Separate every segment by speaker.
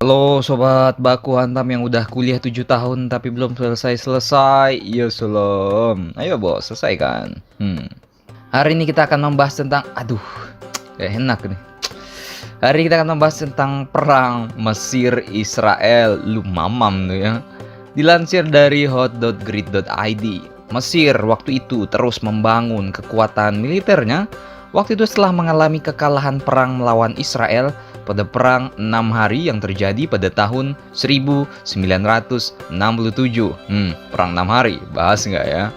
Speaker 1: Halo sobat baku hantam yang udah kuliah 7 tahun tapi belum selesai-selesai. Ya salam. Ayo bos, selesaikan. Hari ini kita akan membahas tentang gak enak nih. Hari ini kita akan membahas tentang perang Mesir Israel. Lu mamam tuh ya. Dilansir dari hot.grid.id, Mesir waktu itu terus membangun kekuatan militernya. Waktu itu setelah mengalami kekalahan perang melawan Israel pada perang 6 hari yang terjadi pada tahun 1967. Perang 6 hari, bahas nggak ya?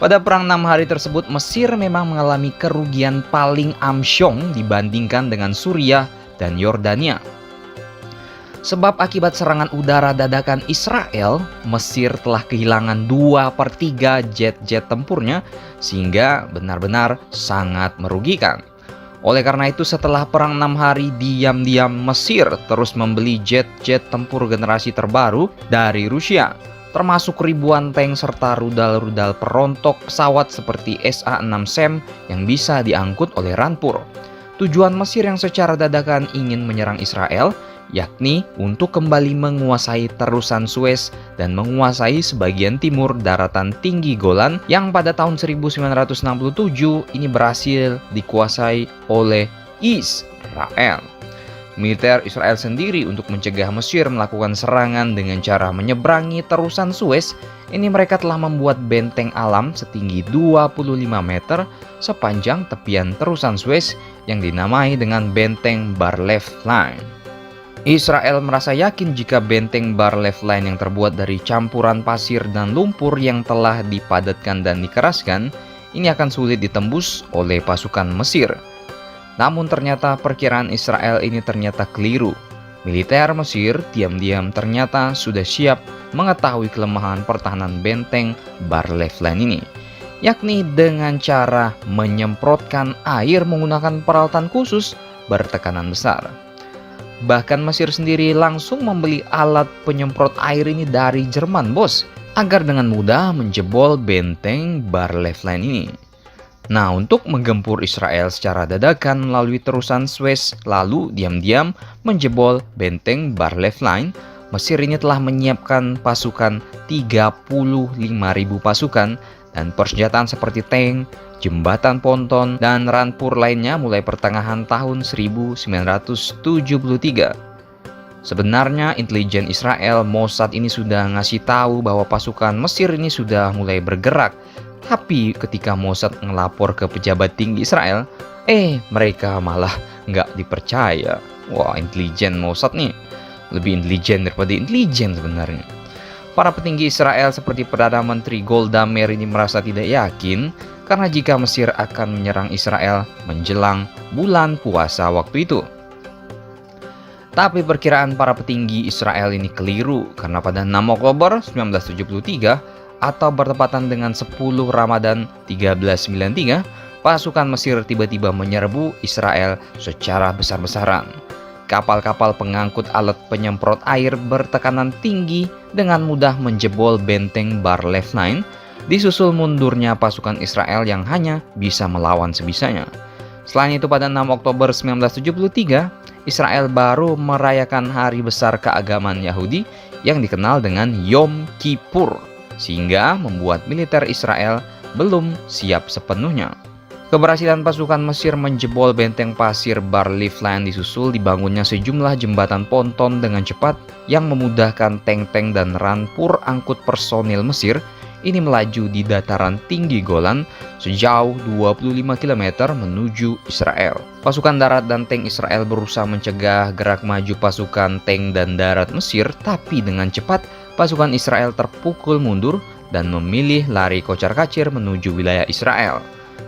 Speaker 1: Pada perang 6 hari tersebut, Mesir memang mengalami kerugian paling amsyong dibandingkan dengan Suriah dan Yordania. Sebab akibat serangan udara dadakan Israel, Mesir telah kehilangan 2/3 jet-jet tempurnya sehingga benar-benar sangat merugikan. Oleh karena itu setelah perang 6 hari diam-diam Mesir terus membeli jet-jet tempur generasi terbaru dari Rusia, termasuk ribuan tank serta rudal-rudal perontok pesawat seperti SA-6 SAM yang bisa diangkut oleh Rampur. Tujuan Mesir yang secara dadakan ingin menyerang Israel yakni untuk kembali menguasai terusan Suez dan menguasai sebagian timur daratan tinggi Golan yang pada tahun 1967 ini berhasil dikuasai oleh Israel. Militer Israel sendiri untuk mencegah Mesir melakukan serangan dengan cara menyeberangi terusan Suez, ini mereka telah membuat benteng alam setinggi 25 meter sepanjang tepian terusan Suez yang dinamai dengan benteng Bar-Lev Line. Israel merasa yakin jika benteng Bar-Lev Line yang terbuat dari campuran pasir dan lumpur yang telah dipadatkan dan dikeraskan ini akan sulit ditembus oleh pasukan Mesir. Namun ternyata perkiraan Israel ini ternyata keliru. Militer Mesir diam-diam ternyata sudah siap mengetahui kelemahan pertahanan benteng Bar-Lev Line ini, yakni dengan cara menyemprotkan air menggunakan peralatan khusus bertekanan besar. Bahkan Mesir sendiri langsung membeli alat penyemprot air ini dari Jerman, bos, agar dengan mudah menjebol benteng Bar-Lev Line ini. Nah, untuk menggempur Israel secara dadakan melalui terusan Suez lalu diam-diam menjebol benteng Bar-Lev Line, Mesir ini telah menyiapkan pasukan 35.000 pasukan dan persenjataan seperti tank, jembatan ponton, dan rampur lainnya mulai pertengahan tahun 1973. Sebenarnya intelijen Israel Mossad ini sudah ngasih tahu bahwa pasukan Mesir ini sudah mulai bergerak. Tapi ketika Mossad ngelapor ke pejabat tinggi Israel, mereka malah nggak dipercaya. Wah, intelijen Mossad nih lebih intelijen daripada intelijen sebenarnya. Para petinggi Israel seperti Perdana Menteri Golda Meir ini merasa tidak yakin karena jika Mesir akan menyerang Israel menjelang bulan puasa waktu itu. Tapi perkiraan para petinggi Israel ini keliru karena pada 6 Oktober 1973 atau bertepatan dengan 10 Ramadan 1393, pasukan Mesir tiba-tiba menyerbu Israel secara besar-besaran. Kapal-kapal pengangkut alat penyemprot air bertekanan tinggi dengan mudah menjebol benteng Bar-Lev Line, disusul mundurnya pasukan Israel yang hanya bisa melawan sebisanya. Selain itu pada 6 Oktober 1973, Israel baru merayakan hari besar keagamaan Yahudi yang dikenal dengan Yom Kippur, sehingga membuat militer Israel belum siap sepenuhnya. Keberhasilan pasukan Mesir menjebol benteng pasir Bar-Lev Line disusul dibangunnya sejumlah jembatan ponton dengan cepat yang memudahkan tank-tank dan rampur angkut personil Mesir ini melaju di dataran tinggi Golan sejauh 25 km menuju Israel. Pasukan darat dan tank Israel berusaha mencegah gerak maju pasukan tank dan darat Mesir, tapi dengan cepat pasukan Israel terpukul mundur dan memilih lari kocar-kacir menuju wilayah Israel.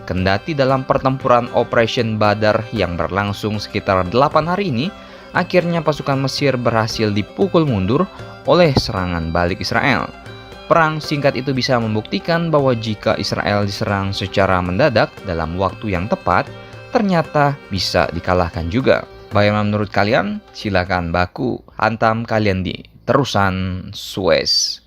Speaker 1: Kendati dalam pertempuran Operation Badar yang berlangsung sekitar 8 hari ini, akhirnya pasukan Mesir berhasil dipukul mundur oleh serangan balik Israel. Perang singkat itu bisa membuktikan bahwa jika Israel diserang secara mendadak dalam waktu yang tepat, ternyata bisa dikalahkan juga. Bagaimana menurut kalian? Silakan baku hantam kalian di terusan Suez.